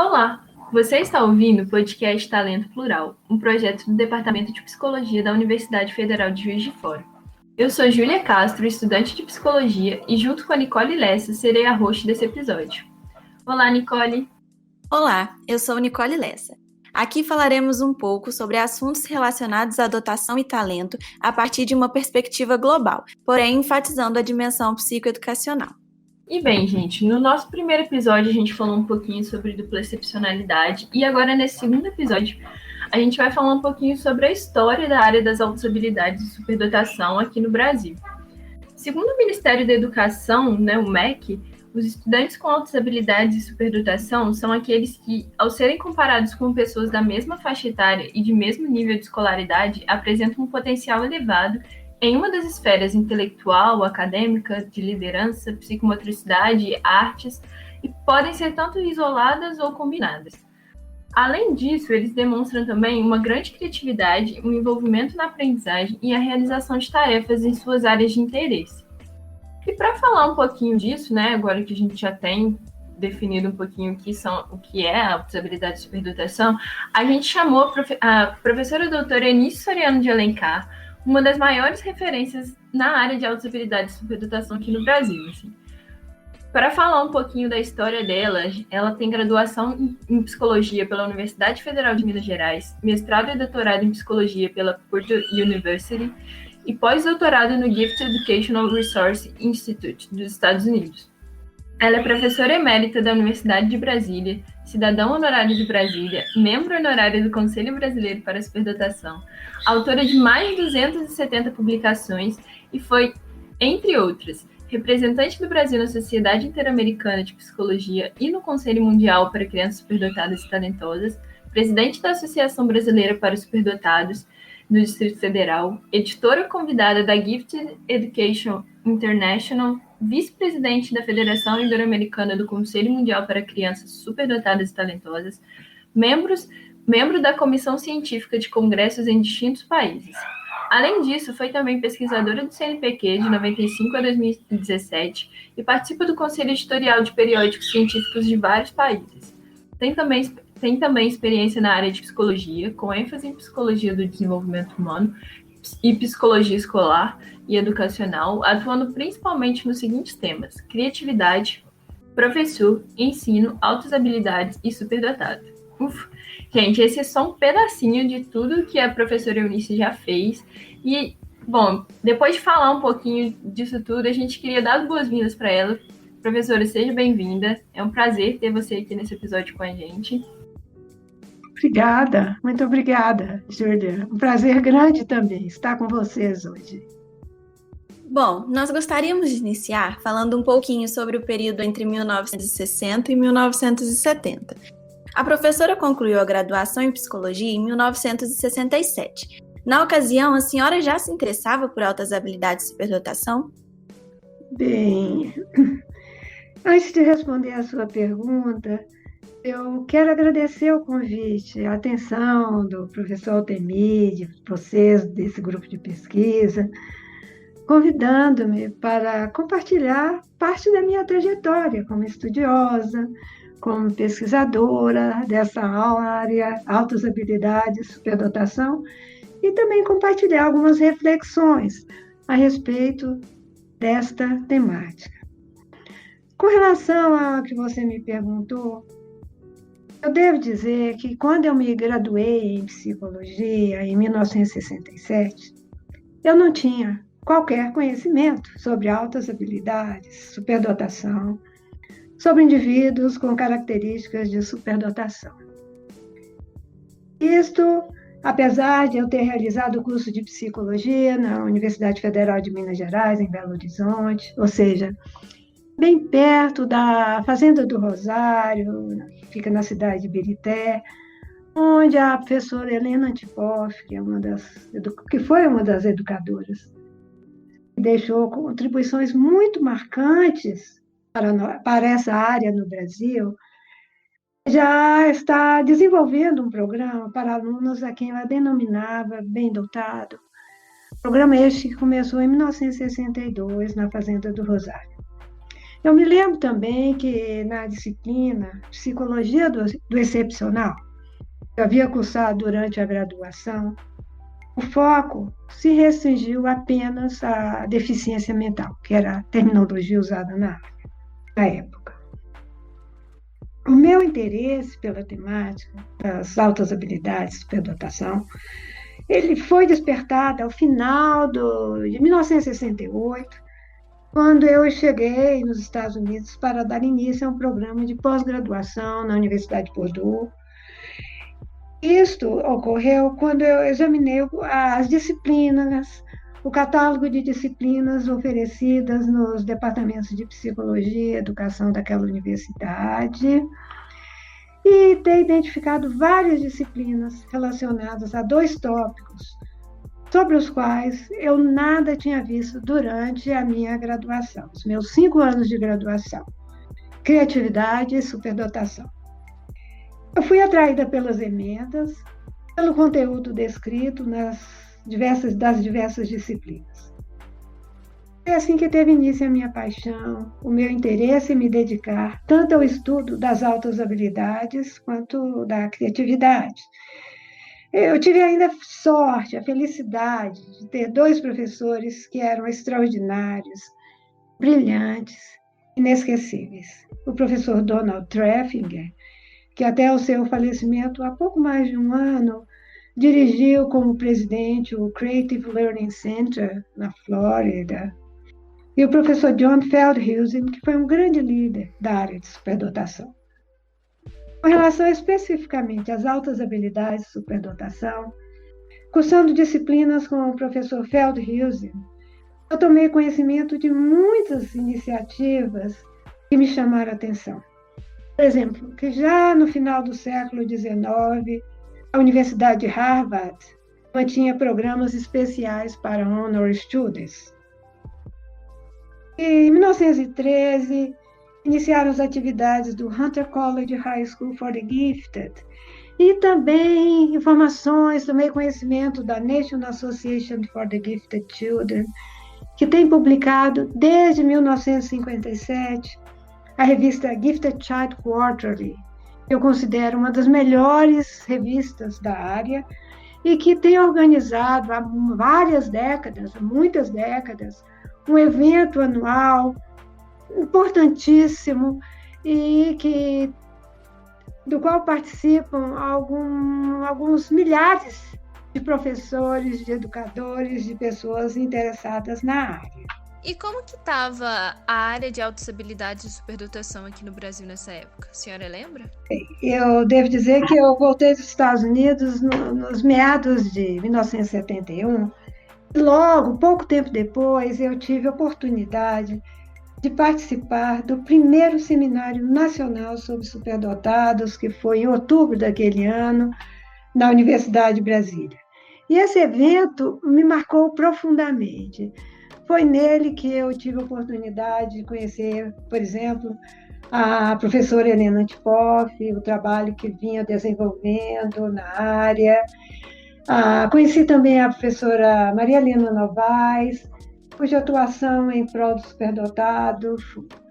Olá, você está ouvindo o podcast Talento Plural, um projeto do Departamento de Psicologia da Universidade Federal de Juiz de Fora. Eu sou Júlia Castro, estudante de Psicologia, e junto com a Nicole Lessa serei a host desse episódio. Olá, Nicole! Olá, eu sou Nicole Lessa. Aqui falaremos um pouco sobre assuntos relacionados à dotação e talento a partir de uma perspectiva global, porém enfatizando a dimensão psicoeducacional. E bem, gente, no nosso primeiro episódio a gente falou um pouquinho sobre dupla excepcionalidade e agora nesse segundo episódio a gente vai falar um pouquinho sobre a história da área das altas habilidades e superdotação aqui no Brasil. Segundo o Ministério da Educação, o MEC, os estudantes com altas habilidades e superdotação são aqueles que, ao serem comparados com pessoas da mesma faixa etária e de mesmo nível de escolaridade, apresentam um potencial elevado em uma das esferas intelectual, acadêmica, de liderança, psicomotricidade, artes, e podem ser tanto isoladas ou combinadas. Além disso, eles demonstram também uma grande criatividade, um envolvimento na aprendizagem e a realização de tarefas em suas áreas de interesse. E para falar um pouquinho disso, agora que a gente já tem definido um pouquinho o que é a habilidade de superdotação, a gente chamou a professora doutora Eunice Soriano de Alencar, uma das maiores referências na área de altas habilidades de superdotação aqui no Brasil. Para falar um pouquinho da história dela, ela tem graduação em psicologia pela Universidade Federal de Minas Gerais, mestrado e doutorado em psicologia pela Purdue University e pós-doutorado no Gifted Educational Resource Institute dos Estados Unidos. Ela é professora emérita da Universidade de Brasília, cidadã honorária de Brasília, membro honorário do Conselho Brasileiro para a Superdotação, autora de mais de 270 publicações e foi, entre outras, representante do Brasil na Sociedade Interamericana de Psicologia e no Conselho Mundial para Crianças Superdotadas e Talentosas, presidente da Associação Brasileira para os Superdotados do Distrito Federal, editora convidada da Gifted Education International, vice-presidente da Federação Ibero-Americana do Conselho Mundial para Crianças Superdotadas e Talentosas, membro da Comissão Científica de Congressos em distintos países. Além disso, foi também pesquisadora do CNPq de 95 a 2017 e participa do Conselho Editorial de periódicos científicos de vários países. Tem também experiência na área de psicologia, com ênfase em psicologia do desenvolvimento humano e psicologia escolar e educacional, atuando principalmente nos seguintes temas: criatividade, professor, ensino, altas habilidades e superdotado. Gente, esse é só um pedacinho de tudo que a professora Eunice já fez. E, bom, depois de falar um pouquinho disso tudo, a gente queria dar as boas-vindas para ela. Professora, seja bem-vinda. É um prazer ter você aqui nesse episódio com a gente. Obrigada, muito obrigada, Júlia. Um prazer grande também estar com vocês hoje. Bom, nós gostaríamos de iniciar falando um pouquinho sobre o período entre 1960 e 1970. A professora concluiu a graduação em psicologia em 1967. Na ocasião, a senhora já se interessava por altas habilidades de superdotação? Bem, antes de responder a sua pergunta, eu quero agradecer o convite, a atenção do professor Altemir, de vocês, desse grupo de pesquisa, convidando-me para compartilhar parte da minha trajetória como estudiosa, como pesquisadora dessa área, altas habilidades, superdotação, e também compartilhar algumas reflexões a respeito desta temática. Com relação ao que você me perguntou, eu devo dizer que quando eu me graduei em psicologia, em 1967, eu não tinha qualquer conhecimento sobre altas habilidades, superdotação, sobre indivíduos com características de superdotação. Isto, apesar de eu ter realizado o curso de psicologia na Universidade Federal de Minas Gerais, em Belo Horizonte, ou seja, bem perto da Fazenda do Rosário, fica na cidade de Birité, onde a professora Helena Antipoff, que foi uma das educadoras, deixou contribuições muito marcantes para essa área no Brasil, já está desenvolvendo um programa para alunos a quem ela denominava bem dotado. Programa este que começou em 1962 na Fazenda do Rosário. Eu me lembro também que na disciplina Psicologia do Excepcional, que eu havia cursado durante a graduação, o foco se restringiu apenas à deficiência mental, que era a terminologia usada na época. O meu interesse pela temática das altas habilidades de superdotação, ele foi despertado ao final de 1968, quando eu cheguei nos Estados Unidos para dar início a um programa de pós-graduação na Universidade de Purdue. Isto ocorreu quando eu examinei as disciplinas, o catálogo de disciplinas oferecidas nos departamentos de psicologia e educação daquela universidade, e ter identificado várias disciplinas relacionadas a 2 tópicos, sobre os quais eu nada tinha visto durante a minha graduação, os meus 5 anos de graduação: criatividade e superdotação. Eu fui atraída pelas emendas, pelo conteúdo descrito das diversas disciplinas. É assim que teve início a minha paixão, o meu interesse em me dedicar tanto ao estudo das altas habilidades quanto da criatividade. Eu tive ainda a sorte, a felicidade de ter 2 professores que eram extraordinários, brilhantes, inesquecíveis. O professor Donald Treffinger, que até o seu falecimento, há pouco mais de um ano, dirigiu como presidente o Creative Learning Center, na Flórida, e o professor John Feldhusen, que foi um grande líder da área de superdotação. Com relação especificamente às altas habilidades de superdotação, cursando disciplinas com o professor Feldhusen, eu tomei conhecimento de muitas iniciativas que me chamaram a atenção. Por exemplo, que já no final do século XIX, a Universidade de Harvard mantinha programas especiais para honor students. E, em 1913, iniciaram as atividades do Hunter College High School for the Gifted, e também informações, tomei conhecimento da National Association for the Gifted Children, que tem publicado desde 1957 a revista Gifted Child Quarterly, que eu considero uma das melhores revistas da área e que tem organizado há muitas décadas, um evento anual importantíssimo e do qual participam alguns milhares de professores, de educadores, de pessoas interessadas na área. E como que estava a área de altas habilidades e superdotação aqui no Brasil nessa época? A senhora lembra? Eu devo dizer que eu voltei dos Estados Unidos nos meados de 1971. Logo, pouco tempo depois, eu tive a oportunidade de participar do primeiro Seminário Nacional sobre Superdotados, que foi em outubro daquele ano, na Universidade de Brasília. E esse evento me marcou profundamente. Foi nele que eu tive a oportunidade de conhecer, por exemplo, a professora Helena Antipoff, o trabalho que vinha desenvolvendo na área. Conheci também a professora Maria Helena Novaes, cuja atuação em prol do superdotado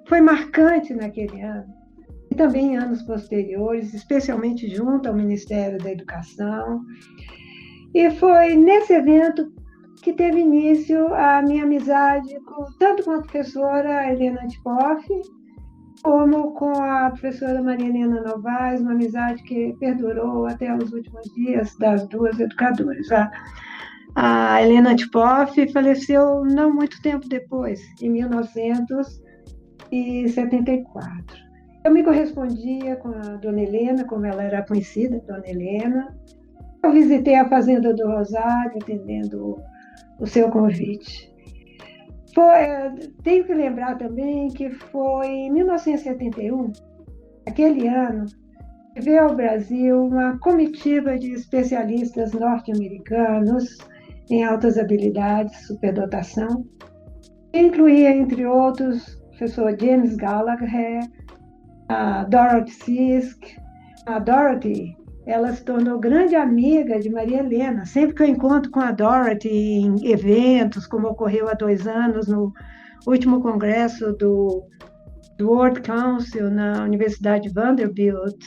foi marcante naquele ano, e também em anos posteriores, especialmente junto ao Ministério da Educação. E foi nesse evento que teve início a minha amizade tanto com a professora Helena Antipoff, como com a professora Maria Helena Novaes, uma amizade que perdurou até os últimos dias das 2 educadoras. A Helena Antipoff faleceu não muito tempo depois, em 1974. Eu me correspondia com a Dona Helena, como ela era conhecida, Dona Helena. Eu visitei a Fazenda do Rosário, atendendo o seu convite. Tenho que lembrar também que foi em 1971, aquele ano, que veio ao Brasil uma comitiva de especialistas norte-americanos em altas habilidades, superdotação, que incluía, entre outros, o professor James Gallagher, a Dorothy Sisk. A Dorothy, ela se tornou grande amiga de Maria Helena. Sempre que eu encontro com a Dorothy em eventos, como ocorreu há 2 anos, no último congresso do do World Council na Universidade Vanderbilt,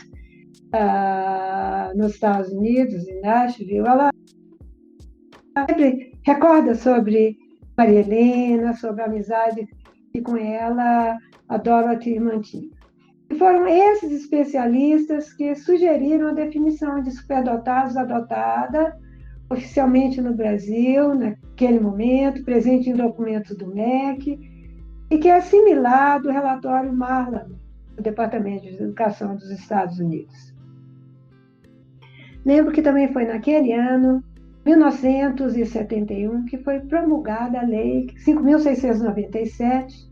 nos Estados Unidos, em Nashville, ela sempre recorda sobre Maria Helena, sobre a amizade que com ela a Dorothy mantinha. E foram esses especialistas que sugeriram a definição de superdotados adotada oficialmente no Brasil, naquele momento, presente em documentos do MEC, e que é similar do relatório Marlan, do Departamento de Educação dos Estados Unidos. Lembro que também foi naquele ano, 1971, que foi promulgada a Lei 5.697,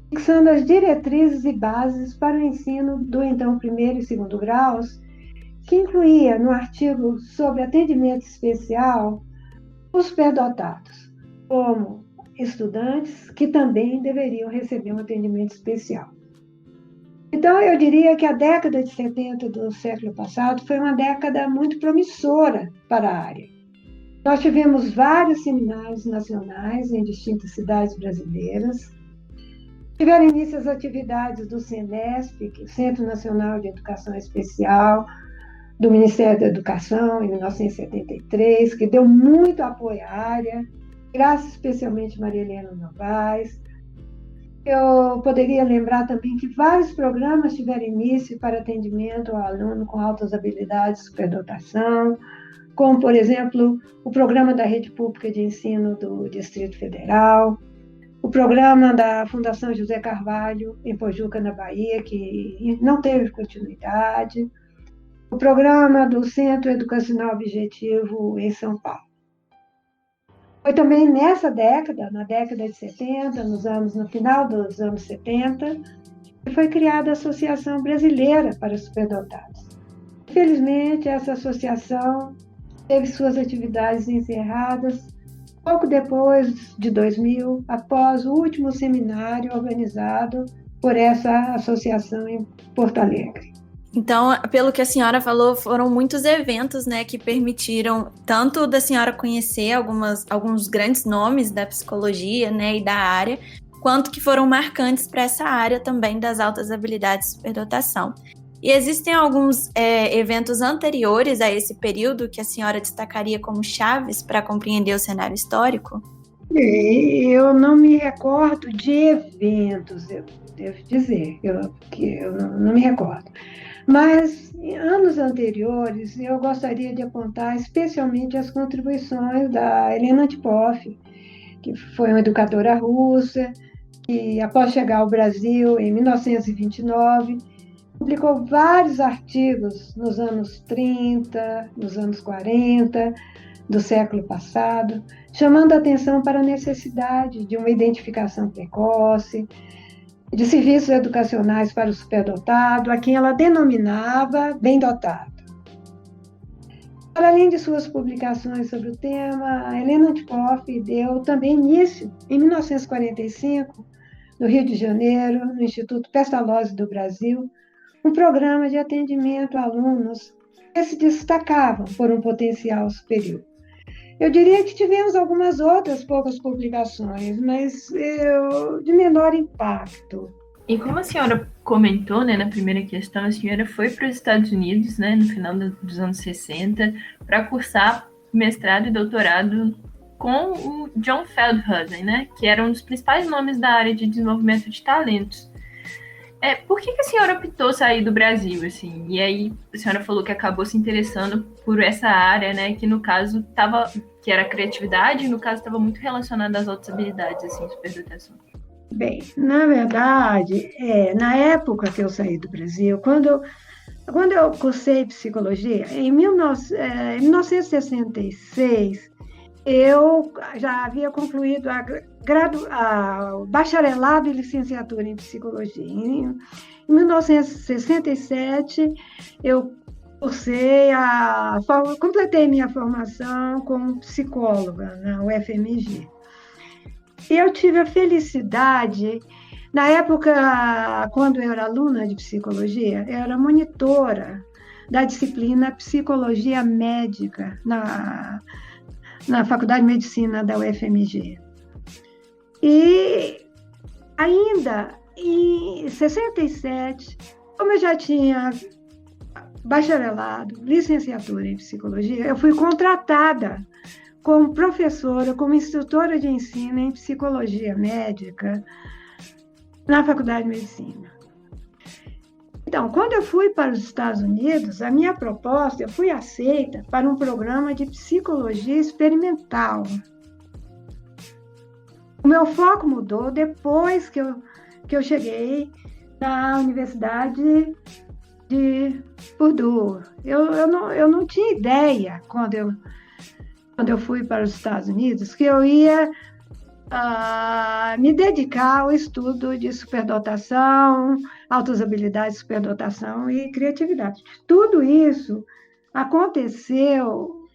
fixando as diretrizes e bases para o ensino do então primeiro e segundo graus, que incluía no artigo sobre atendimento especial os superdotados, como estudantes que também deveriam receber um atendimento especial. Então, eu diria que a década de 70 do século passado foi uma década muito promissora para a área. Nós tivemos vários seminários nacionais em distintas cidades brasileiras. Tiveram início as atividades do CENESP, que é o Centro Nacional de Educação Especial, do Ministério da Educação, em 1973, que deu muito apoio à área, graças especialmente a Maria Helena Novaes. Eu poderia lembrar também que vários programas tiveram início para atendimento ao aluno com altas habilidades de superdotação, como, por exemplo, o programa da Rede Pública de Ensino do Distrito Federal, o programa da Fundação José Carvalho, em Pojuca, na Bahia, que não teve continuidade, o programa do Centro Educacional Objetivo, em São Paulo. Foi também nessa década, na década de 70, no final dos anos 70, que foi criada a Associação Brasileira para os Superdotados. Infelizmente, essa associação teve suas atividades encerradas pouco depois de 2000, após o último seminário organizado por essa associação em Porto Alegre. Então, pelo que a senhora falou, foram muitos eventos, né, que permitiram tanto da senhora conhecer alguns grandes nomes da psicologia, né, e da área, quanto que foram marcantes para essa área também das altas habilidades de superdotação. E existem alguns eventos anteriores a esse período que a senhora destacaria como chaves para compreender o cenário histórico? Eu não me recordo de eventos, eu devo dizer, que eu não me recordo. Mas, em anos anteriores, eu gostaria de apontar especialmente as contribuições da Helena Antipoff, que foi uma educadora russa, que, após chegar ao Brasil em 1929, publicou vários artigos nos anos 30, nos anos 40 do século passado, chamando a atenção para a necessidade de uma identificação precoce, de serviços educacionais para o superdotado, a quem ela denominava bem dotado. Para além de suas publicações sobre o tema, a Helena Antipoff deu também início, em 1945, no Rio de Janeiro, no Instituto Pestalozzi do Brasil, um programa de atendimento a alunos que se destacavam por um potencial superior. Eu diria que tivemos algumas outras poucas publicações, mas de menor impacto. E como a senhora comentou, né, na primeira questão, a senhora foi para os Estados Unidos, né, no final dos anos 60, para cursar mestrado e doutorado com o John Feldhusen, né, que era um dos principais nomes da área de desenvolvimento de talentos. Por que a senhora optou sair do Brasil, assim? E aí a senhora falou que acabou se interessando por essa área, né, que no caso que era a criatividade, e no caso estava muito relacionada às outras habilidades, assim, superdotação. Bem, na verdade, na época que eu saí do Brasil, quando eu cursei psicologia, em 1966, eu já havia concluído o bacharelado e licenciatura em psicologia. Em 1967, eu completei minha formação como psicóloga na UFMG. E eu tive a felicidade, na época, quando eu era aluna de psicologia, eu era monitora da disciplina Psicologia Médica na Faculdade de Medicina da UFMG. E ainda em 67, como eu já tinha bacharelado, licenciatura em psicologia, eu fui contratada como professora, como instrutora de ensino em psicologia médica na Faculdade de Medicina. Então, quando eu fui para os Estados Unidos, a minha proposta, eu fui aceita para um programa de psicologia experimental. O meu foco mudou depois que eu cheguei na Universidade de Purdue. Eu não tinha ideia, quando eu fui para os Estados Unidos, que eu ia me dedicar ao estudo de superdotação, autousabilidade, superdotação e criatividade. Tudo isso aconteceu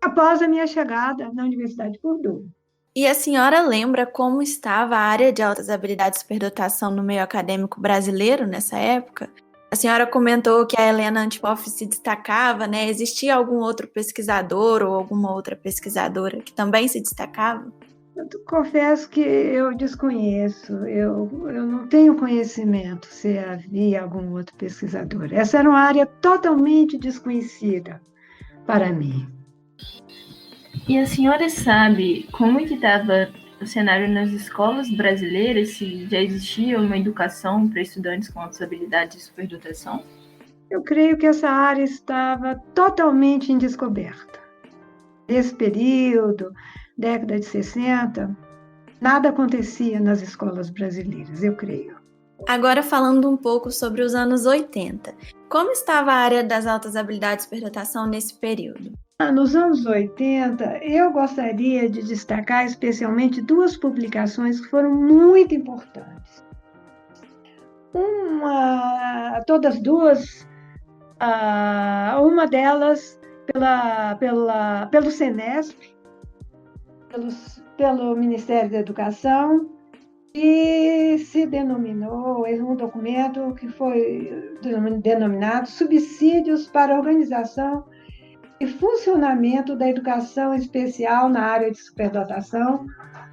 após a minha chegada na Universidade de Purdue. E a senhora lembra como estava a área de altas habilidades e superdotação no meio acadêmico brasileiro nessa época? A senhora comentou que a Helena Antipoff se destacava, né? Existia algum outro pesquisador ou alguma outra pesquisadora que também se destacava? Eu confesso que eu desconheço, eu não tenho conhecimento se havia algum outro pesquisador. Essa era uma área totalmente desconhecida para mim. E a senhora sabe como que estava o cenário nas escolas brasileiras, se já existia uma educação para estudantes com altas habilidades e superdotação? Eu creio que essa área estava totalmente em descoberta. Nesse período, década de 60, nada acontecia nas escolas brasileiras, eu creio. Agora falando um pouco sobre os anos 80. Como estava a área das altas habilidades e superdotação nesse período? Nos anos 80, eu gostaria de destacar especialmente duas publicações que foram muito importantes. Todas duas, uma delas pelo SENESP, pelo Ministério da Educação, e se denominou, um documento que foi denominado Subsídios para a Organização e Funcionamento da Educação Especial na Área de Superdotação,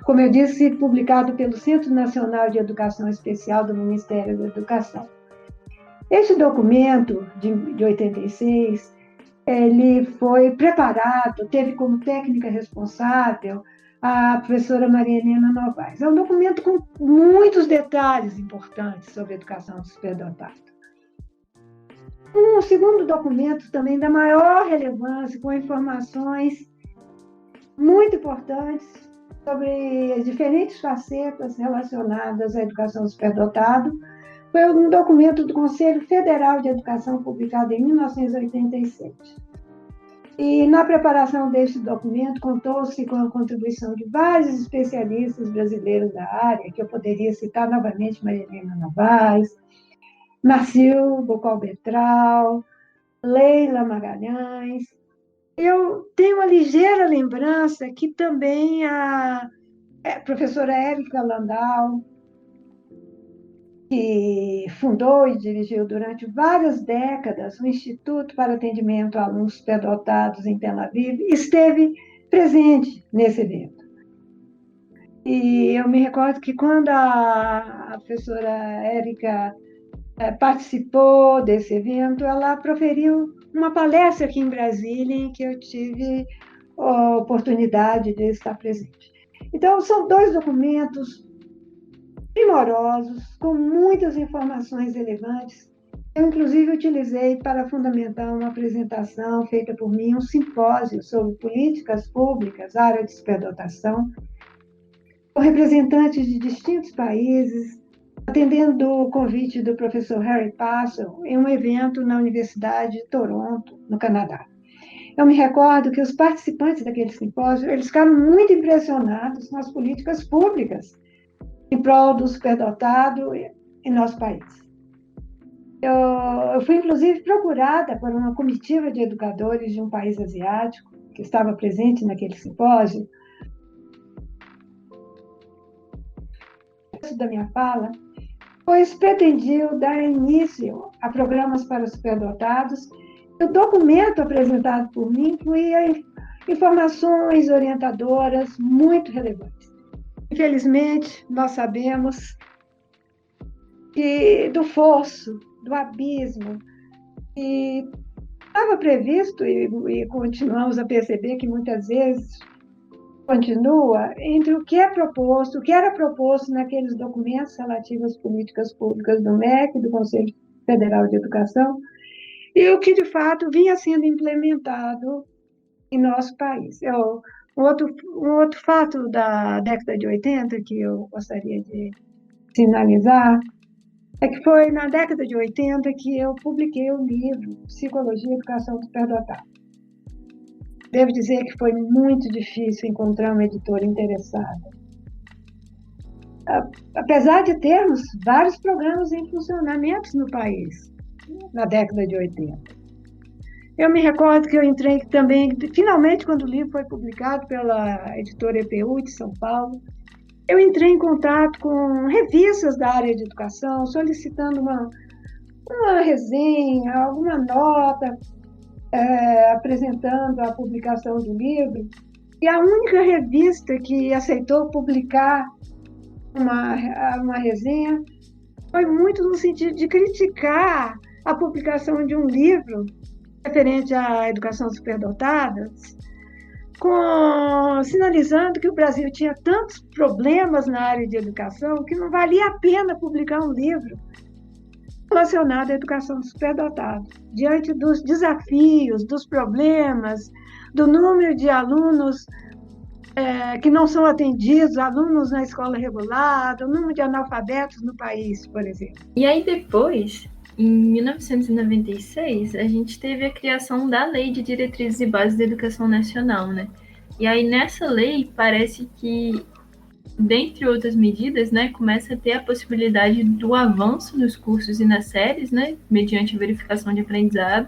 como eu disse, publicado pelo Centro Nacional de Educação Especial do Ministério da Educação. Este documento, de 86, ele foi preparado, teve como técnica responsável a professora Maria Helena Novaes. É um documento com muitos detalhes importantes sobre a educação superdotada. Um segundo documento também da maior relevância, com informações muito importantes sobre as diferentes facetas relacionadas à educação superdotada, foi um documento do Conselho Federal de Educação publicado em 1987. E na preparação deste documento contou-se com a contribuição de vários especialistas brasileiros da área, que eu poderia citar novamente Maria Helena Novaes, Marcio Bocol-Betral, Leila Magalhães. Eu tenho uma ligeira lembrança que também a professora Érica Landau, que fundou e dirigiu durante várias décadas o Instituto para Atendimento a Alunos Superdotados em Tel Aviv, esteve presente nesse evento. E eu me recordo que quando a professora Érica participou desse evento, ela proferiu uma palestra aqui em Brasília, em que eu tive a oportunidade de estar presente. Então, são dois documentos primorosos, com muitas informações relevantes. Eu, inclusive, utilizei para fundamentar uma apresentação feita por mim, um simpósio sobre políticas públicas, área de superdotação, com representantes de distintos países, atendendo o convite do professor Harry Parsons em um evento na Universidade de Toronto, no Canadá. Eu me recordo que os participantes daquele simpósio, eles ficaram muito impressionados com as políticas públicas em prol do superdotado em nosso país. Eu fui, inclusive, procurada por uma comitiva de educadores de um país asiático que estava presente naquele simpósio. Da minha fala, pois pretendiam dar início a programas para superdotados. O documento apresentado por mim incluía informações orientadoras muito relevantes. Infelizmente, nós sabemos do fosso, do abismo, e estava previsto, e continuamos a perceber que muitas vezes continua, entre o que é proposto, o que era proposto naqueles documentos relativos às políticas públicas do MEC, do Conselho Federal de Educação, e o que de fato vinha sendo implementado em nosso país. Um outro fato da década de 80 que eu gostaria de sinalizar é que foi na década de 80 que eu publiquei o livro Psicologia e Educação Superdotada. Devo dizer que foi muito difícil encontrar uma editora interessada. Apesar de termos vários programas em funcionamento no país, na década de 80. Eu me recordo que eu entrei também, finalmente, quando o livro foi publicado pela editora EPU de São Paulo, eu entrei em contato com revistas da área de educação, solicitando uma resenha, alguma nota, apresentando a publicação do livro. E a única revista que aceitou publicar uma resenha foi muito no sentido de criticar a publicação de um livro referente à educação superdotada, sinalizando que o Brasil tinha tantos problemas na área de educação que não valia a pena publicar um livro relacionado à educação superdotada. Diante dos desafios, dos problemas, do número de alunos que não são atendidos, alunos na escola regular, do número de analfabetos no país, por exemplo. E aí depois, em 1996, a gente teve a criação da Lei de Diretrizes e Bases da Educação Nacional, né? E aí nessa lei parece que, dentre outras medidas, né, começa a ter a possibilidade do avanço nos cursos e nas séries, né, mediante verificação de aprendizado,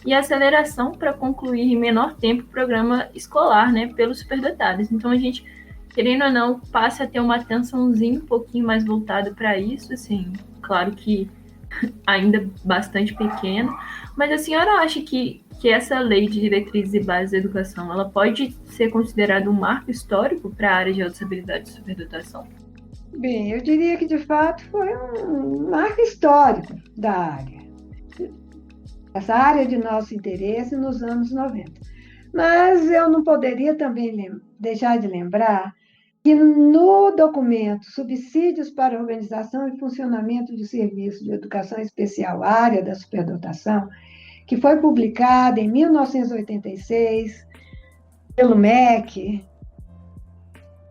e aceleração para concluir em menor tempo o programa escolar, né, pelos superdotados. Então a gente, querendo ou não, passa a ter uma atençãozinha um pouquinho mais voltada para isso, assim, claro que ainda bastante pequena, mas a senhora acha que essa lei de diretrizes e bases da educação, ela pode ser considerada um marco histórico para a área de alta-habilidade e superdotação? Bem, eu diria que de fato foi um marco histórico da área. Essa área de nosso interesse nos anos 90. Mas eu não poderia também deixar de lembrar que no documento Subsídios para a Organização e Funcionamento de Serviços de Educação Especial, área da superdotação, que foi publicado em 1986 pelo MEC,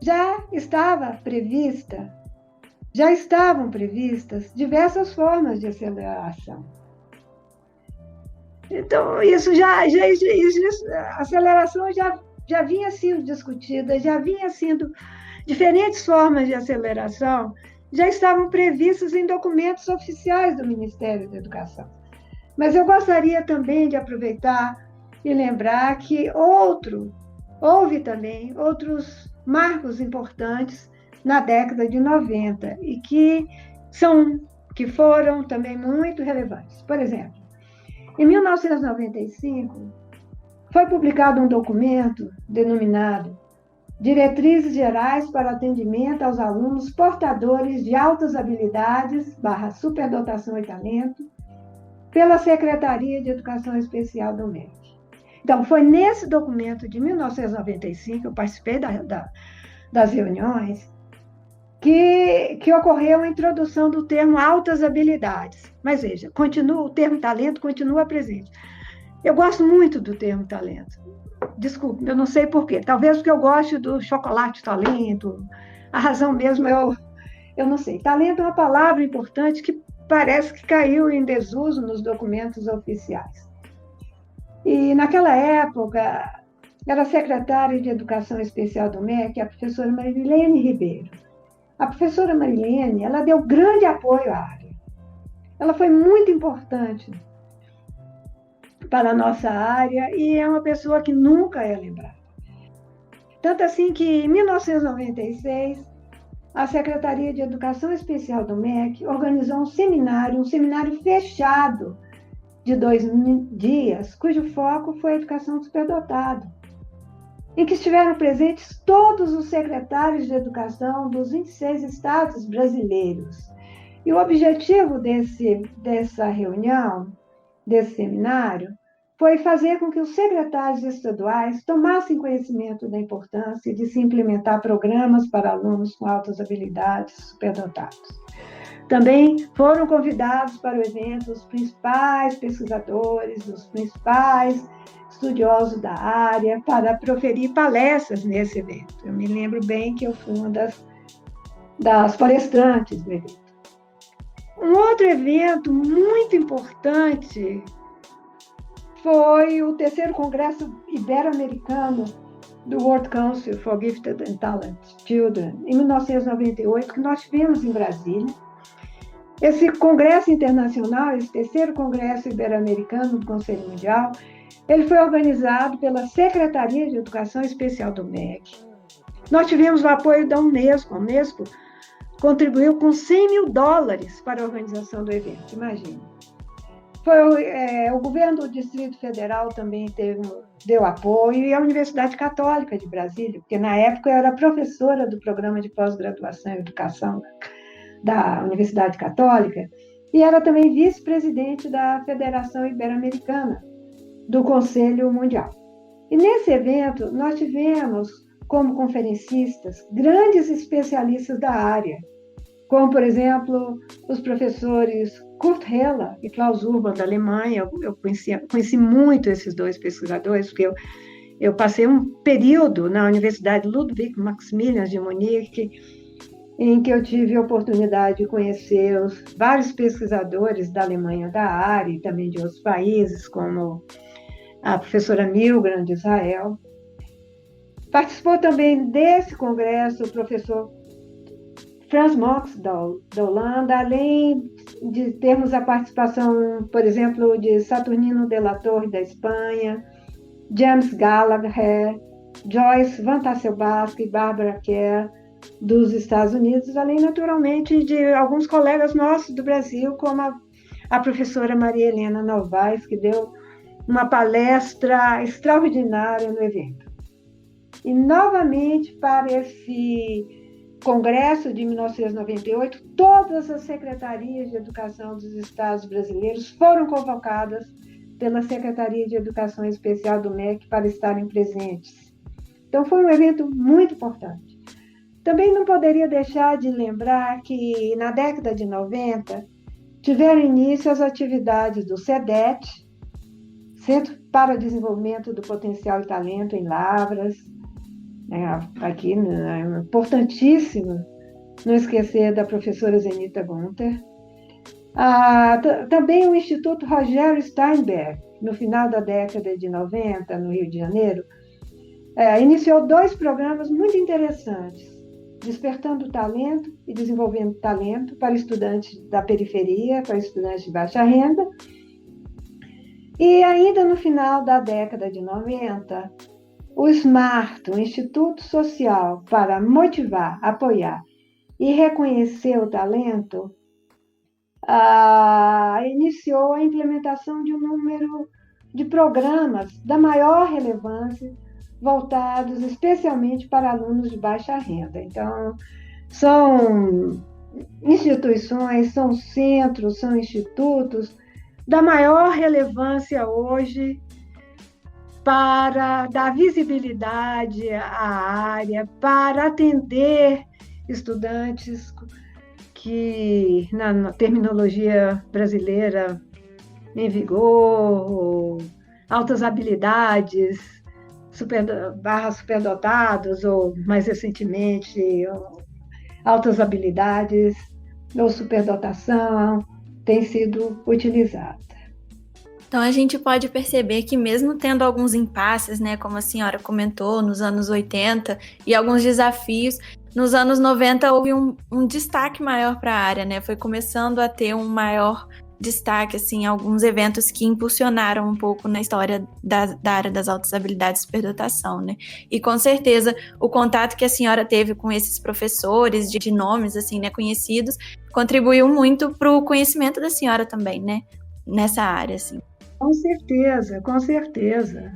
já estavam previstas diversas formas de aceleração. Então, a aceleração já vinha sendo discutida, diferentes formas de aceleração já estavam previstas em documentos oficiais do Ministério da Educação. Mas eu gostaria também de aproveitar e lembrar que houve também outros marcos importantes na década de 90 e que foram também muito relevantes. Por exemplo, em 1995, foi publicado um documento denominado Diretrizes Gerais para Atendimento aos Alunos Portadores de Altas Habilidades / Superdotação e Talento, pela Secretaria de Educação Especial do MEC. Então, foi nesse documento de 1995, eu participei das reuniões, que ocorreu a introdução do termo altas habilidades. Mas veja, o termo talento continua presente. Eu gosto muito do termo talento. Desculpe, eu não sei por quê. Talvez porque eu goste do chocolate talento. A razão mesmo eu não sei. Talento é uma palavra importante que parece que caiu em desuso nos documentos oficiais. E naquela época, era a secretária de Educação Especial do MEC, a professora Marilene Ribeiro. A professora Marilene, ela deu grande apoio à área. Ela foi muito importante para a nossa área e é uma pessoa que nunca é lembrada. Tanto assim que, em 1996, a Secretaria de Educação Especial do MEC organizou um seminário fechado de 2 dias, cujo foco foi a educação do superdotado, em que estiveram presentes todos os secretários de educação dos 26 estados brasileiros. E o objetivo dessa reunião, desse seminário, foi fazer com que os secretários estaduais tomassem conhecimento da importância de se implementar programas para alunos com altas habilidades superdotados. Também foram convidados para o evento os principais pesquisadores, os principais estudiosos da área, para proferir palestras nesse evento. Eu me lembro bem que eu fui uma das palestrantes do evento. Um outro evento muito importante foi o 3º Congresso Ibero-Americano do World Council for Gifted and Talented Children, em 1998, que nós tivemos em Brasília. Esse congresso internacional, esse 3º Congresso Ibero-Americano do Conselho Mundial, ele foi organizado pela Secretaria de Educação Especial do MEC. Nós tivemos o apoio da Unesco. A Unesco contribuiu com $100 mil para a organização do evento, imagina. O governo do Distrito Federal também deu apoio, e a Universidade Católica de Brasília, porque na época eu era professora do programa de pós-graduação em educação da Universidade Católica, e era também vice-presidente da Federação Ibero-Americana do Conselho Mundial. E nesse evento nós tivemos como conferencistas grandes especialistas da área, como, por exemplo, os professores Kurt Heller e Klaus Urban, da Alemanha. Eu conheci muito esses dois pesquisadores, porque eu passei um período na Universidade Ludwig Maximilians de Munique, em que eu tive a oportunidade de conhecer os vários pesquisadores da Alemanha da área e também de outros países, como a professora Milgram, de Israel. Participou também desse congresso o professor Frans Mox, da Holanda, além de termos a participação, por exemplo, de Saturnino de la Torre, da Espanha, James Gallagher, Joyce Van Tasselbask e Barbara Kerr, dos Estados Unidos, além, naturalmente, de alguns colegas nossos do Brasil, como a professora Maria Helena Novaes, que deu uma palestra extraordinária no evento. E, novamente, para esse Congresso de 1998, todas as secretarias de educação dos estados brasileiros foram convocadas pela Secretaria de Educação Especial do MEC para estarem presentes. Então, foi um evento muito importante. Também não poderia deixar de lembrar que, na década de 90, tiveram início as atividades do CEDET, Centro para o Desenvolvimento do Potencial e Talento em Lavras. Aqui, é importantíssimo não esquecer da professora Zenita Gunter. Também o Instituto Rogério Steinberg, no final da década de 90, no Rio de Janeiro, iniciou 2 programas muito interessantes: Despertando Talento e Desenvolvendo Talento para estudantes da periferia, para estudantes de baixa renda. E ainda no final da década de 90, o SMART, o Instituto Social para Motivar, Apoiar e Reconhecer o Talento, iniciou a implementação de um número de programas da maior relevância, voltados especialmente para alunos de baixa renda. Então, são instituições, são centros, são institutos da maior relevância hoje para dar visibilidade à área, para atender estudantes que, na terminologia brasileira em vigor, altas habilidades, superdotados, ou mais recentemente, altas habilidades ou superdotação, tem sido utilizada. Então, a gente pode perceber que mesmo tendo alguns impasses, né, como a senhora comentou, nos anos 80, e alguns desafios, nos anos 90 houve um destaque maior para a área, né? Foi começando a ter um maior destaque, assim, alguns eventos que impulsionaram um pouco na história da área das altas habilidades e superdotação, né? E com certeza o contato que a senhora teve com esses professores de nomes, assim, né, conhecidos, contribuiu muito para o conhecimento da senhora também, né? Nessa área, assim. Com certeza, com certeza.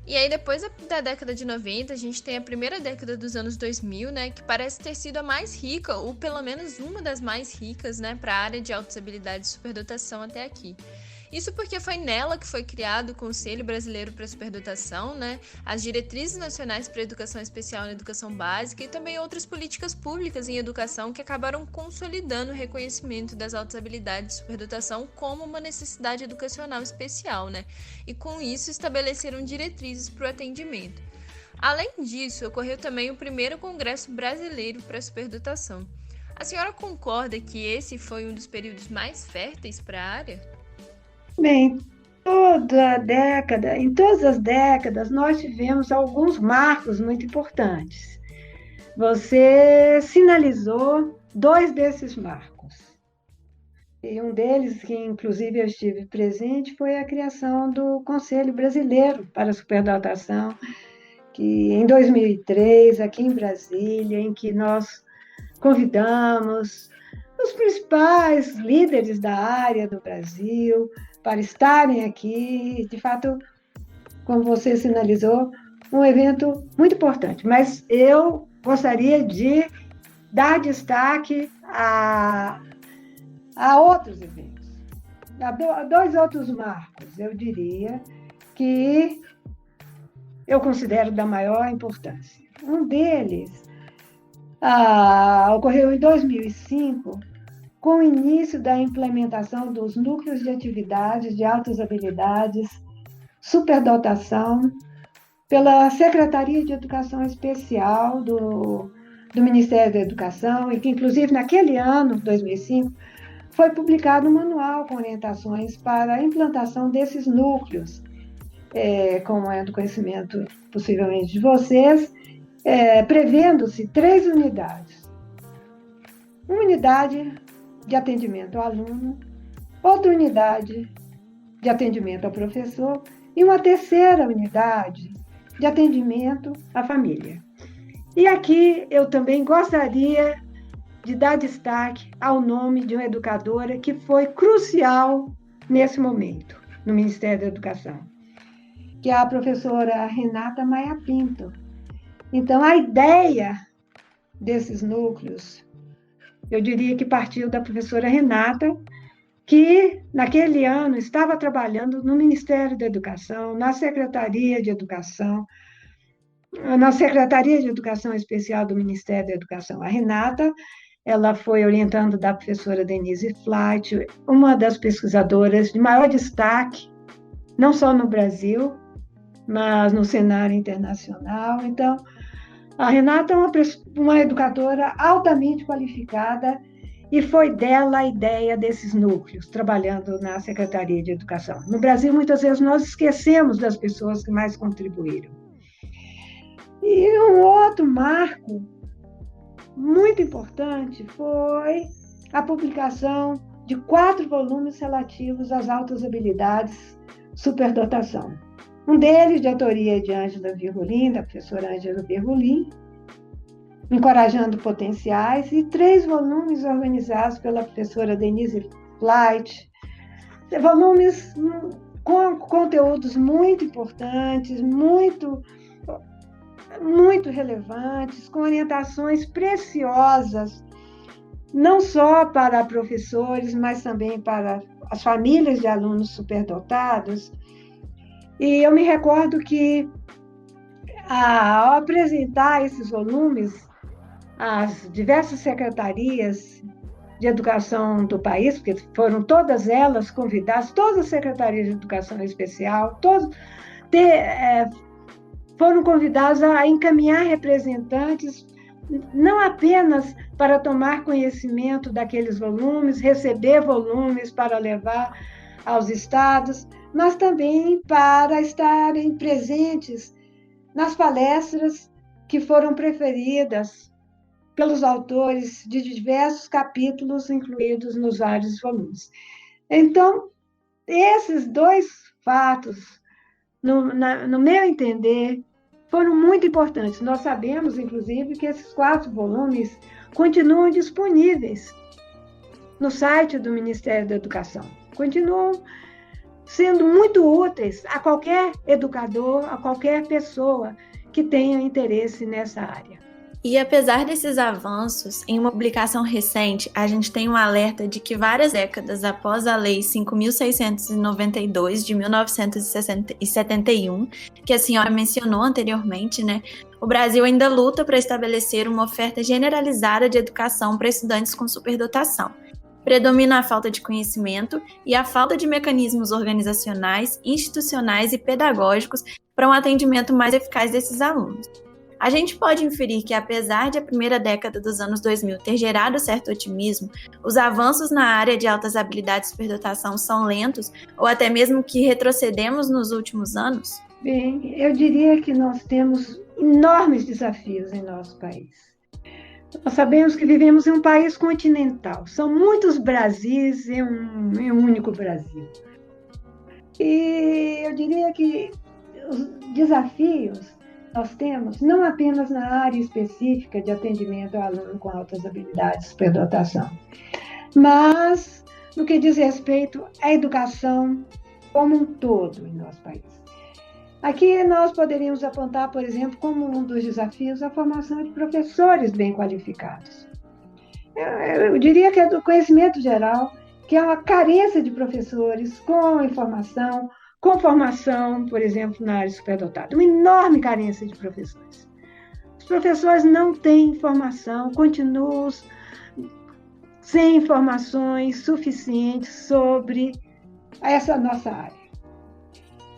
E aí, depois da década de 90, a gente tem a primeira década dos anos 2000, né, que parece ter sido a mais rica, ou pelo menos uma das mais ricas, né, para a área de altas habilidades e superdotação até aqui. Isso porque foi nela que foi criado o Conselho Brasileiro para a Superdotação, né, as Diretrizes Nacionais para a Educação Especial na Educação Básica e também outras políticas públicas em educação que acabaram consolidando o reconhecimento das altas habilidades de superdotação como uma necessidade educacional especial, né, e com isso estabeleceram diretrizes para o atendimento. Além disso, ocorreu também o primeiro Congresso Brasileiro para a Superdotação. A senhora concorda que esse foi um dos períodos mais férteis para a área? Bem, em todas as décadas, nós tivemos alguns marcos muito importantes. Você sinalizou dois desses marcos. E um deles, que inclusive eu estive presente, foi a criação do Conselho Brasileiro para a Superdotação, que em 2003, aqui em Brasília, em que nós convidamos os principais líderes da área do Brasil para estarem aqui. De fato, como você sinalizou, um evento muito importante. Mas eu gostaria de dar destaque a outros eventos, a dois outros marcos, eu diria, que eu considero da maior importância. Um deles ocorreu em 2005, com o início da implementação dos núcleos de atividades de altas habilidades, superdotação, pela Secretaria de Educação Especial do Ministério da Educação, e que, inclusive, naquele ano, 2005, foi publicado um manual com orientações para a implantação desses núcleos, como é do conhecimento, possivelmente, de vocês, prevendo-se 3 unidades. Uma unidade de atendimento ao aluno, outra unidade de atendimento ao professor e uma terceira unidade de atendimento à família. E aqui eu também gostaria de dar destaque ao nome de uma educadora que foi crucial nesse momento no Ministério da Educação, que é a professora Renata Maia Pinto. Então, a ideia desses núcleos, eu diria que partiu da professora Renata, que naquele ano estava trabalhando no Ministério da Educação, na Secretaria de Educação Especial do Ministério da Educação. A Renata, ela foi orientando da professora Denise Flight, uma das pesquisadoras de maior destaque, não só no Brasil, mas no cenário internacional. Então, a Renata é uma educadora altamente qualificada e foi dela a ideia desses núcleos, trabalhando na Secretaria de Educação. No Brasil, muitas vezes, nós esquecemos das pessoas que mais contribuíram. E um outro marco muito importante foi a publicação de 4 volumes relativos às altas habilidades superdotação. Um deles, de autoria de Ângela Virgulin, da professora Ângela Virgulin, Encorajando Potenciais, e 3 volumes organizados pela professora Denise Flight, volumes com conteúdos muito importantes, muito relevantes, com orientações preciosas, não só para professores, mas também para as famílias de alunos superdotados. E eu me recordo que, ao apresentar esses volumes às diversas secretarias de educação do país, porque foram todas elas convidadas, todas as secretarias de educação especial, foram convidadas a encaminhar representantes, não apenas para tomar conhecimento daqueles volumes, receber volumes para levar aos estados, mas também para estarem presentes nas palestras que foram preferidas pelos autores de diversos capítulos incluídos nos vários volumes. Então, esses 2 fatos, no meu entender, foram muito importantes. Nós sabemos, inclusive, que esses 4 volumes continuam disponíveis no site do Ministério da Educação. Continuam sendo muito úteis a qualquer educador, a qualquer pessoa que tenha interesse nessa área. E apesar desses avanços, em uma publicação recente, a gente tem um alerta de que várias décadas após a Lei 5.692 de 1971, que a senhora mencionou anteriormente, né, o Brasil ainda luta para estabelecer uma oferta generalizada de educação para estudantes com superdotação. Predomina a falta de conhecimento e a falta de mecanismos organizacionais, institucionais e pedagógicos para um atendimento mais eficaz desses alunos. A gente pode inferir que, apesar de a primeira década dos anos 2000 ter gerado certo otimismo, os avanços na área de altas habilidades e superdotação são lentos ou até mesmo que retrocedemos nos últimos anos? Bem, eu diria que nós temos enormes desafios em nosso país. Nós sabemos que vivemos em um país continental. São muitos Brasis em um único Brasil. E eu diria que os desafios nós temos não apenas na área específica de atendimento ao aluno com altas habilidades de superdotação, mas no que diz respeito à educação como um todo em nosso país. Aqui nós poderíamos apontar, por exemplo, como um dos desafios a formação de professores bem qualificados. Eu diria que é do conhecimento geral, que há uma carência de professores com informação, com formação, por exemplo, na área superdotada. Uma enorme carência de professores. Os professores não têm informação, continuam sem informações suficientes sobre essa nossa área.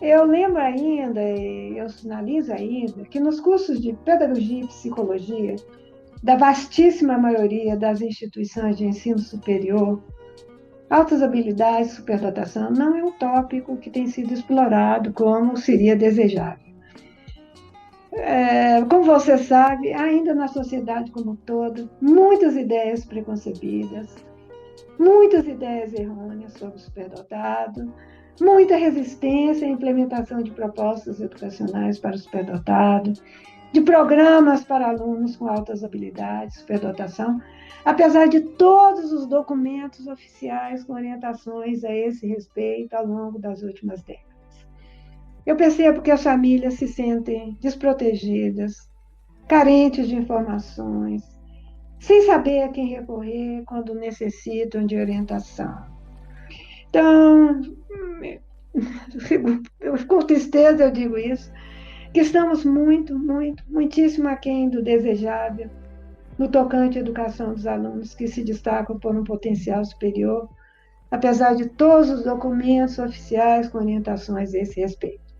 Eu lembro ainda, eu sinalizo ainda, que nos cursos de pedagogia e psicologia, da vastíssima maioria das instituições de ensino superior, altas habilidades, superdotação, não é um tópico que tem sido explorado como seria desejável. Como você sabe, ainda na sociedade como um todo, muitas ideias preconcebidas, muitas ideias errôneas sobre o superdotado, muita resistência à implementação de propostas educacionais para o superdotado, de programas para alunos com altas habilidades, superdotação, apesar de todos os documentos oficiais com orientações a esse respeito ao longo das últimas décadas. Eu percebo que as famílias se sentem desprotegidas, carentes de informações, sem saber a quem recorrer quando necessitam de orientação. Então, com tristeza eu digo isso, que estamos muitíssimo aquém do desejável no tocante à educação dos alunos que se destacam por um potencial superior, apesar de todos os documentos oficiais com orientações a esse respeito.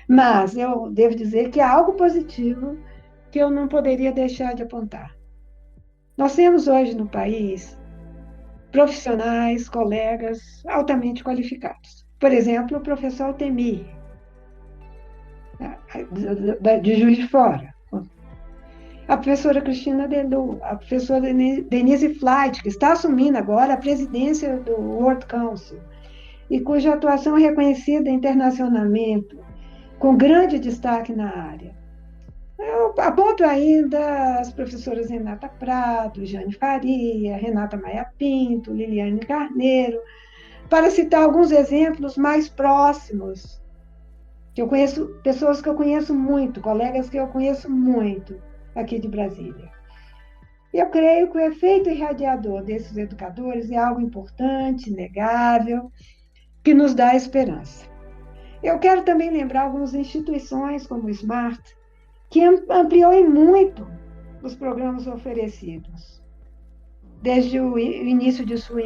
Mas eu devo dizer que há algo positivo que eu não poderia deixar de apontar. Nós temos hoje no país profissionais, colegas altamente qualificados. Por exemplo, o professor Altemir, de Juiz de Fora, a professora Cristina Delu, a professora Denise Flight, que está assumindo agora a presidência do World Council, e cuja atuação é reconhecida internacionalmente, com grande destaque na área. Eu aponto ainda as professoras Renata Prado, Jane Faria, Renata Maia Pinto, Liliane Carneiro, para citar alguns exemplos mais próximos, que eu conheço, pessoas que eu conheço muito, colegas que eu conheço muito aqui de Brasília. Eu creio que o efeito irradiador desses educadores é algo importante, inegável, que nos dá esperança. Eu quero também lembrar algumas instituições como o SMART, que ampliou em muito os programas oferecidos, desde o início de sua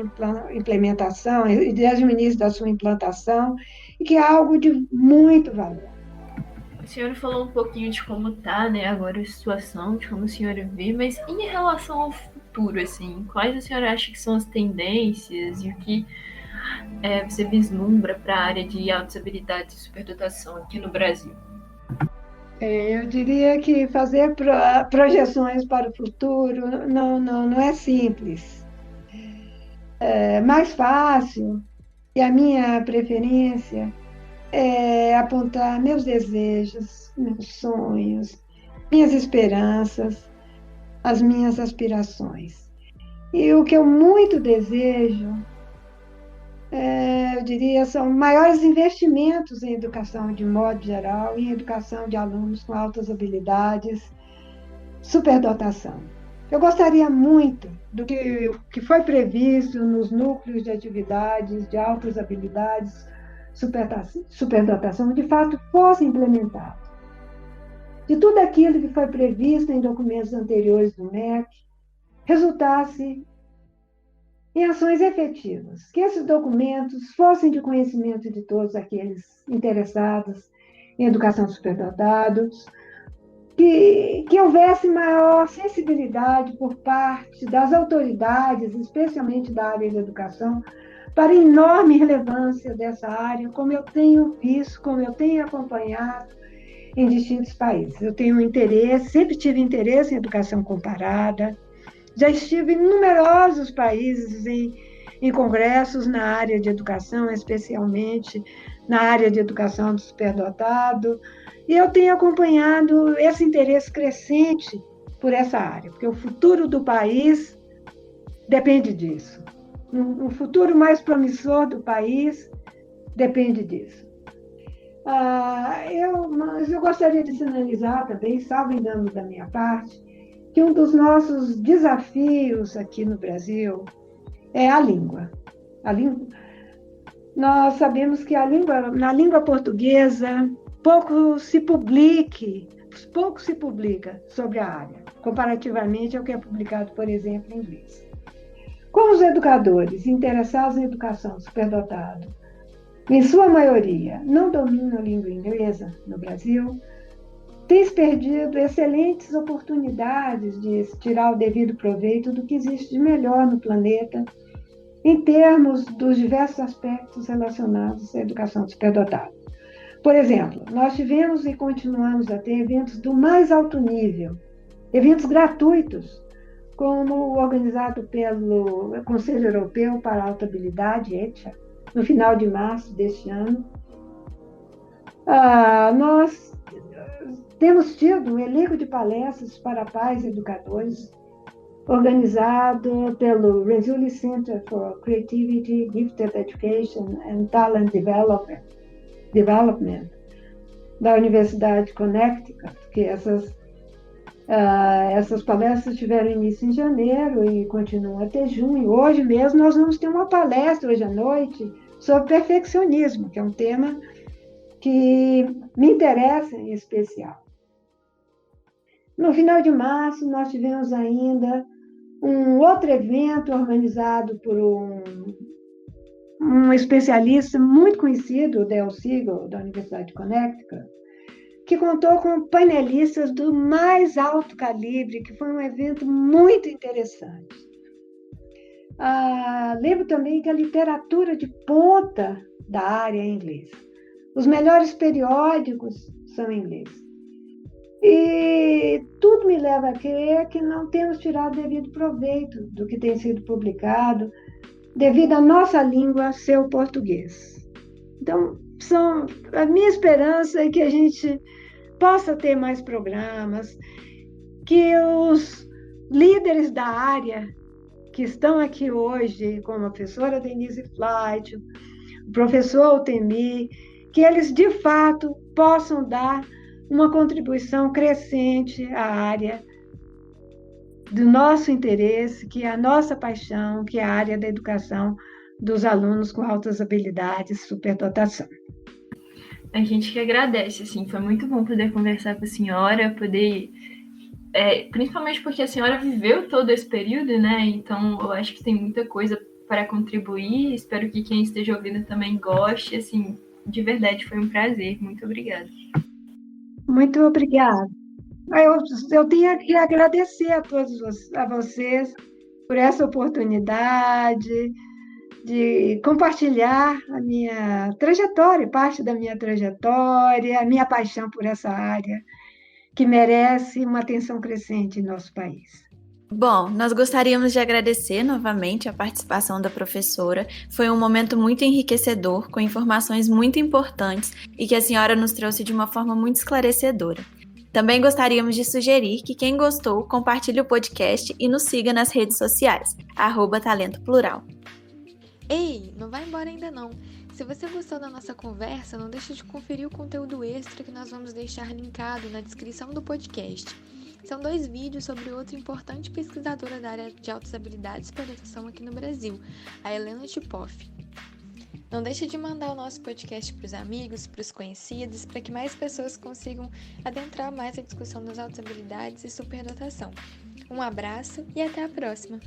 implementação, desde o início da sua implantação, e que é algo de muito valor. A senhora falou um pouquinho de como está, né, agora a situação, de como a senhora vê, mas em relação ao futuro, assim, quais a senhora acha que são as tendências e o que você vislumbra para a área de altas habilidades e superdotação aqui no Brasil? Eu diria que fazer projeções para o futuro não é simples. É mais fácil, e a minha preferência é apontar meus desejos, meus sonhos, minhas esperanças, as minhas aspirações. E o que eu muito desejo eu diria, são maiores investimentos em educação de modo geral, em educação de alunos com altas habilidades, superdotação. Eu gostaria muito do que foi previsto nos núcleos de atividades de altas habilidades, superdotação, de fato fosse implementado. De tudo aquilo que foi previsto em documentos anteriores do MEC, resultasse em ações efetivas, que esses documentos fossem de conhecimento de todos aqueles interessados em educação superdotados, que houvesse maior sensibilidade por parte das autoridades, especialmente da área de educação, para a enorme relevância dessa área, como eu tenho visto, como eu tenho acompanhado em distintos países. Eu tenho interesse, sempre tive interesse em educação comparada, já estive em numerosos países em congressos na área de educação, especialmente na área de educação do superdotado, e eu tenho acompanhado esse interesse crescente por essa área, porque o futuro do país depende disso. O futuro mais promissor do país depende disso. Mas eu gostaria de sinalizar também, salvo engano da minha parte, que um dos nossos desafios aqui no Brasil é a língua. Nós sabemos que na língua portuguesa pouco se publica sobre a área, comparativamente ao que é publicado, por exemplo, em inglês. Como os educadores interessados em educação superdotada, em sua maioria, não dominam a língua inglesa no Brasil, tem perdido excelentes oportunidades de tirar o devido proveito do que existe de melhor no planeta, em termos dos diversos aspectos relacionados à educação superdotada. Por exemplo, nós tivemos e continuamos a ter eventos do mais alto nível, eventos gratuitos, como o organizado pelo Conselho Europeu para a Alta Habilidade, ECHA, no final de março deste ano. Nós temos tido um elenco de palestras para pais e educadores, organizado pelo Rizzoli Center for Creativity, Gifted Education and Talent Development da Universidade de Connecticut, que essas palestras tiveram início em janeiro e continuam até junho. Hoje mesmo nós vamos ter uma palestra hoje à noite sobre perfeccionismo, que é um tema que me interessa em especial. No final de março, nós tivemos ainda um outro evento organizado por um especialista muito conhecido, o Dale Siegel, da Universidade de Connecticut, que contou com painelistas do mais alto calibre, que foi um evento muito interessante. Lembro também que a literatura de ponta da área é em inglês. Os melhores periódicos são em inglês. E tudo me leva a crer que não temos tirado devido proveito do que tem sido publicado, devido à nossa língua ser o português. Então, a minha esperança é que a gente possa ter mais programas, que os líderes da área que estão aqui hoje, como a professora Denise Flight, o professor Altemir, que eles, de fato, possam dar uma contribuição crescente à área do nosso interesse, que é a nossa paixão, que é a área da educação dos alunos com altas habilidades, superdotação. A gente que agradece, assim, foi muito bom poder conversar com a senhora, principalmente porque a senhora viveu todo esse período, né? Então, eu acho que tem muita coisa para contribuir. Espero que quem esteja ouvindo também goste. Assim, de verdade, foi um prazer. Muito obrigada. Muito obrigada. Eu tenho que agradecer a todos vocês por essa oportunidade de compartilhar a minha trajetória, parte da minha trajetória, a minha paixão por essa área, que merece uma atenção crescente em nosso país. Bom, nós gostaríamos de agradecer novamente a participação da professora. Foi um momento muito enriquecedor, com informações muito importantes e que a senhora nos trouxe de uma forma muito esclarecedora. Também gostaríamos de sugerir que quem gostou, compartilhe o podcast e nos siga nas redes sociais, @talentoplural. Ei, não vai embora ainda não. Se você gostou da nossa conversa, não deixe de conferir o conteúdo extra que nós vamos deixar linkado na descrição do podcast. São 2 vídeos sobre outra importante pesquisadora da área de autousabilidade e superdotação aqui no Brasil, a Helena Tipoff. Não deixe de mandar o nosso podcast para os amigos, para os conhecidos, para que mais pessoas consigam adentrar mais a discussão das autousabilidades e superdotação. Um abraço e até a próxima!